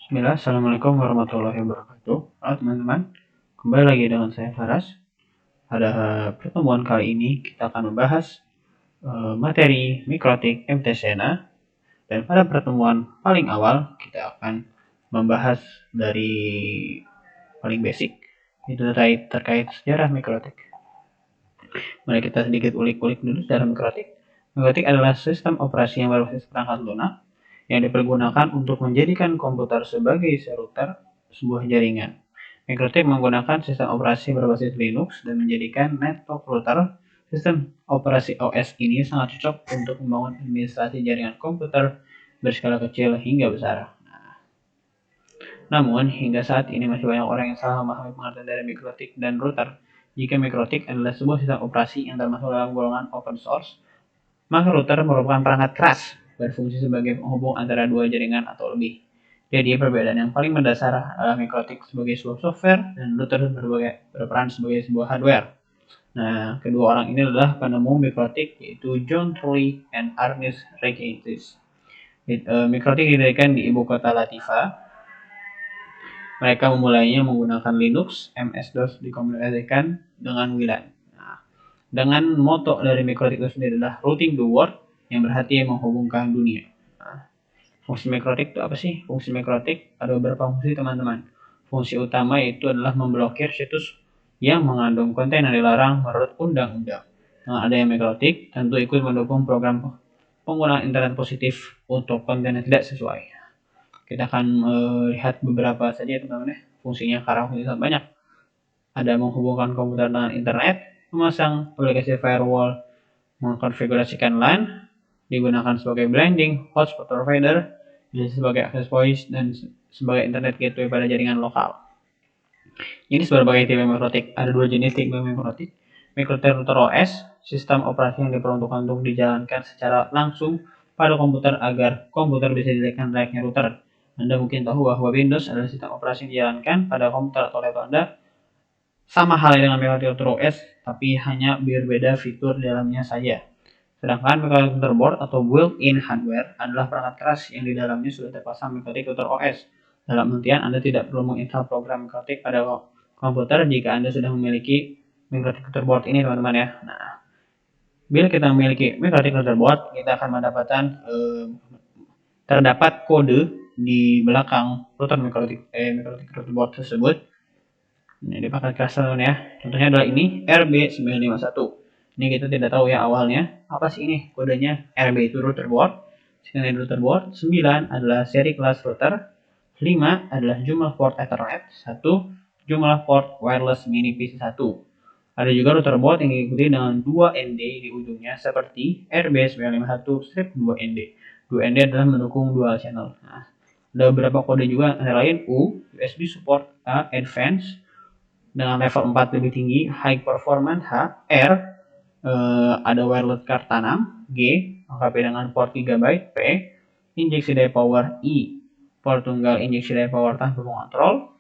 Bismillah, Assalamualaikum warahmatullahi wabarakatuh. Halo teman-teman, kembali lagi dengan saya Faras. Pada pertemuan kali ini kita akan membahas materi mikrotik MTSNA, dan pada pertemuan paling awal kita akan membahas dari paling basic, itu terkait sejarah mikrotik. Mari kita sedikit ulik-ulik dulu sejarah mikrotik. Mikrotik adalah sistem operasi yang berbasis perangkat lunak yang dipergunakan untuk menjadikan komputer sebagai router sebuah jaringan. Mikrotik menggunakan sistem operasi berbasis Linux dan menjadikan network router. Sistem operasi OS ini sangat cocok untuk membangun administrasi jaringan komputer berskala kecil hingga besar. Namun, hingga saat ini masih banyak orang yang salah memahami pengertian dari mikrotik dan router. Jika mikrotik adalah sebuah sistem operasi yang termasuk dalam golongan open source, maka router merupakan perangkat keras berfungsi sebagai penghubung antara dua jaringan atau lebih. Jadi perbedaan yang paling mendasar adalah mikrotik sebagai sebuah software dan router berperan sebagai sebuah hardware. Nah, kedua orang ini adalah penemu mikrotik, yaitu John Troy dan Ernest Regenkis. Mikrotik didirikan di ibu kota Latvia. Mereka memulainya menggunakan Linux, MS-DOS dikomunikasikan dengan WLAN. Nah, dengan moto dari mikrotik itu sendiri adalah routing the world, yang berarti menghubungkan dunia. Nah, fungsi mikrotik itu apa sih? Fungsi mikrotik ada beberapa fungsi, teman-teman. Fungsi utama itu adalah memblokir situs yang mengandung konten yang dilarang menurut undang-undang. Dengan adanya mikrotik, tentu ikut mendukung program penggunaan internet positif untuk konten yang tidak sesuai. Kita akan lihat beberapa saja, teman-teman ya. Fungsinya karena fungsi sangat banyak. Ada menghubungkan komputer dengan internet, memasang aplikasi firewall, mengkonfigurasikan LAN, digunakan sebagai blending hotspot provider, bisa sebagai access voice, dan sebagai internet gateway pada jaringan lokal. Ini berbagai tipe mikrotik. Ada dua jenis tipe mikrotik. Mikrotik router OS, sistem operasi yang diperuntukkan untuk dijalankan secara langsung pada komputer agar komputer bisa dilihatkan layaknya router. Anda mungkin tahu bahwa Windows adalah sistem operasi yang dijalankan pada komputer atau laptop Anda. Sama halnya dengan mikrotik router OS, tapi hanya berbeda fitur dalamnya saja. Sedangkan mikrotik motherboard atau built-in hardware adalah perangkat keras yang di dalamnya sudah terpasang mikrotik router OS. Dalam artian, Anda tidak perlu menginstal program mikrotik pada komputer jika Anda sudah memiliki mikrotik motherboard ini, teman-teman ya. Nah, bila kita memiliki mikrotik motherboard, kita akan mendapatkan terdapat kode di belakang router mikrotik motherboard tersebut. Ini di paket keras, teman-teman ya. Contohnya adalah ini RB951. Ini kita tidak tahu ya awalnya apa sih ini kodenya. RB itu router board, 9 adalah seri kelas router, 5 adalah jumlah port Ethernet, 1 jumlah port wireless mini PC1. Ada juga router board yang diikuti dengan 2 ND di ujungnya seperti RB951-2ND. 2ND adalah mendukung dual channel. Nah, ada beberapa kode juga, antara lain U, USB support A, advanced dengan level 4 lebih tinggi, high performance H, R, ada wireless card tanam, G, lengkapi dengan port GB, P, injeksi daya power, I, port tunggal injeksi daya power tanpa pengontrol,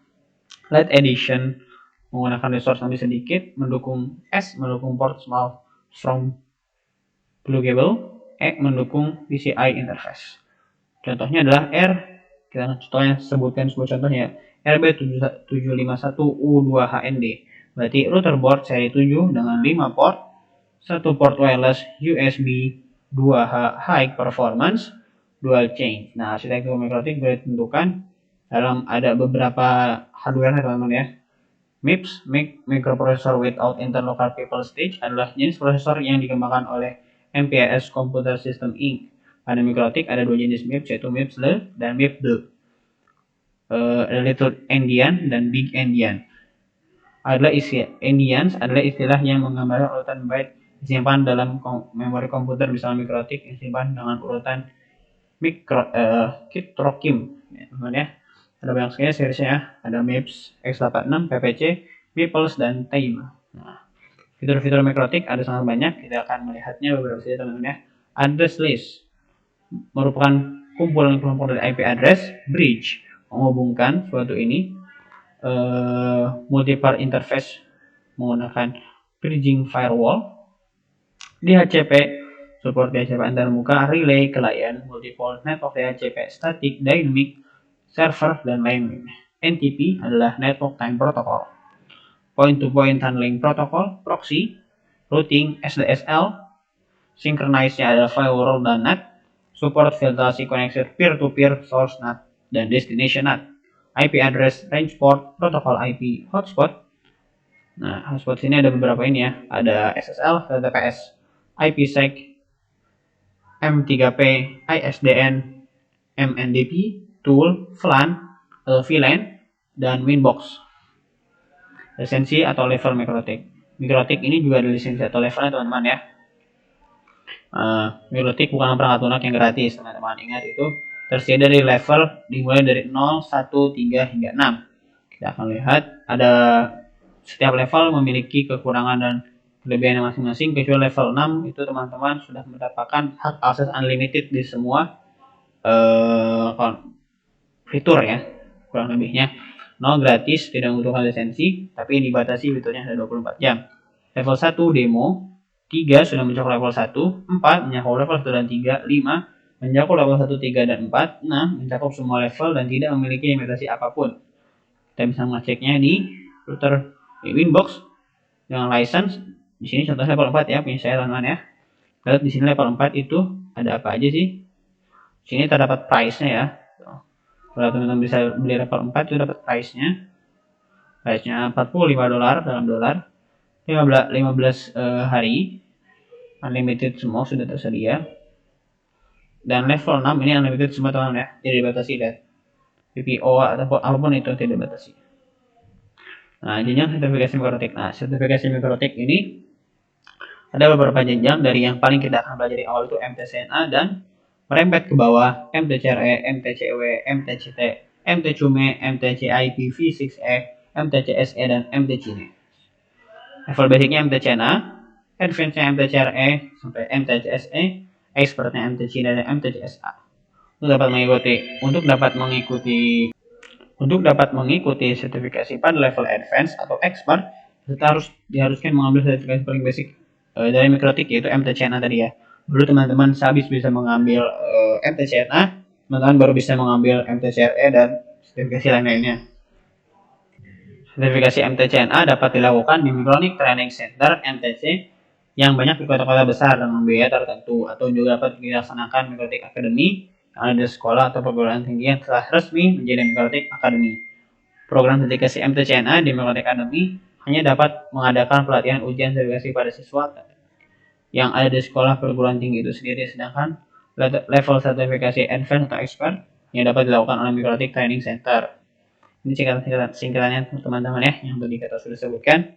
light edition menggunakan resource lebih sedikit, mendukung S, mendukung port small from pluggable, E, mendukung PCI interface. Contohnya adalah R, kita contohnya sebutkan sebuah contohnya, RB751U2HND. Berarti router board seri 7 dengan 5 port, 1 port wireless USB 2H high performance dual chain. Nah, arsitektur mikrotik boleh ditentukan dalam ada beberapa hardware, teman-teman ya. MIPS, microprocessor without interlocal people stage, adalah jenis prosesor yang dikembangkan oleh MPS Computer System Inc. Pada mikrotik ada dua jenis MIPS, yaitu MIPS L dan MIPS D. Little Endian dan Big Endian. Endians adalah istilah yang menggambarkan urutan byte disimpan dalam memori komputer, misalnya mikrotik yang disimpan dengan urutan Kitrokim. Ya. Ada banyak sekali seriesnya, ada MIPS X86, PPC, Miples, dan Time. Nah, fitur-fitur mikrotik ada sangat banyak, kita akan melihatnya beberapa saja, teman-teman ya. Address list merupakan kumpulan kelompok dari IP address. Bridge menghubungkan suatu ini. Multi-part interface menggunakan bridging firewall. DHCP support DHCP antar muka. Relay client, multi-port network DHCP static, dynamic, server, dan lainnya. NTP adalah Network Time Protocol. Point-to-Point Tunneling Protocol, proxy, routing, SDSL, synchronize-nya adalah firewall dan NAT, support filtrasi koneksi peer-to-peer, source NAT, dan destination NAT. IP address range port, protokol IP hotspot. Nah, hotspot sini ada beberapa ini ya, ada SSL, HTTPS, IPsec, M3P, ISDN, MNDP, tool, VLAN, atau VLAN, dan Winbox. Lisensi atau level mikrotik. Mikrotik ini juga ada lisensi atau levelnya teman-teman ya. Mikrotik bukan perangkat lunak yang gratis, teman-teman. Ingat itu tersedia dari level dimulai dari 0, 1, 3, hingga 6. Kita akan lihat ada setiap level memiliki kekurangan dan kelebihan masing-masing. Kecuali level 6 itu teman-teman sudah mendapatkan hak akses unlimited di semua fitur ya, kurang lebihnya. 0 gratis, tidak membutuhkan lisensi, tapi dibatasi fiturnya ada 24 jam. Level 1 demo, 3 sudah mencakup level 1, 4 mencakup level 1 dan 3, 5 mencakup level 1, 3, dan 4, 6 mencakup semua level dan tidak memiliki limitasi apapun. Kita bisa mengeceknya di router di Winbox dengan license. Di sini contoh level 4 ya, punya saya teman-teman ya. Lihat di sini level 4 itu ada apa aja sih? Di sini terdapat price-nya ya. Kalau teman-teman bisa beli level 4 itu dapat price-nya. Price-nya $45 dalam dolar. 15 hari. Unlimited semua sudah tersedia. Dan level 6 ini unlimited semua teman-teman ya. Tidak dibatasi dan PPO atau apapun itu tidak dibatasi. Nah, jenjang sertifikasi mikrotik. Nah, sertifikasi mikrotik ini ada beberapa jenjang. Dari yang paling kita akan pelajari awal itu MTCNA dan merembet ke bawah MTCRE, MTCW, MTCT, MTCUME, MTCIP V6E, MTCSE, dan MTCINE. Level basicnya MTCNA, advance-nya MTCRE sampai MTCSE, expert-nya MTCINE dan MTCSA. Untuk dapat mengikuti sertifikasi pada level advance atau expert, kita diharuskan mengambil sertifikasi paling basic dari mikrotik, yaitu MTCNA tadi ya. Dulu teman-teman sehabis bisa mengambil MTCNA, teman-teman baru bisa mengambil MTCRE dan sertifikasi lain-lainnya. Sertifikasi MTCNA dapat dilakukan di Micronic Training Center MTC yang banyak di kota-kota besar dengan biaya tertentu, atau juga dapat dilaksanakan Microtik Academy yang ada di sekolah atau perguruan tinggi yang telah resmi menjadi Microtik Academy. Program sertifikasi MTCNA di Microtik Academy hanya dapat mengadakan pelatihan ujian sertifikasi pada siswa yang ada di sekolah perguruan tinggi itu sendiri, sedangkan level sertifikasi advance atau expert yang dapat dilakukan oleh Microtik Training Center. Ini singkatannya teman-teman ya, yang tadi kita sudah sebutkan.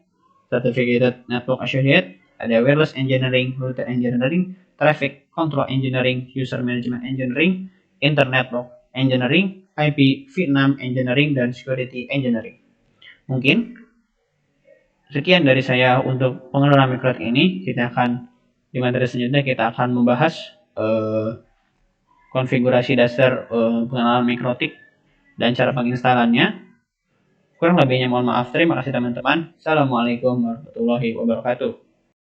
Certificated Network Associate, ada Wireless Engineering, Router Engineering, Traffic Control Engineering, User Management Engineering, Internet Network Engineering, IP Vietnam Engineering, dan Security Engineering. Mungkin sekian dari saya untuk pengenalan mikrotik ini. Di materi selanjutnya kita akan membahas konfigurasi dasar pengenalan mikrotik dan cara penginstalannya. Kurang lebihnya mohon maaf. Terima kasih teman-teman. Assalamualaikum warahmatullahi wabarakatuh.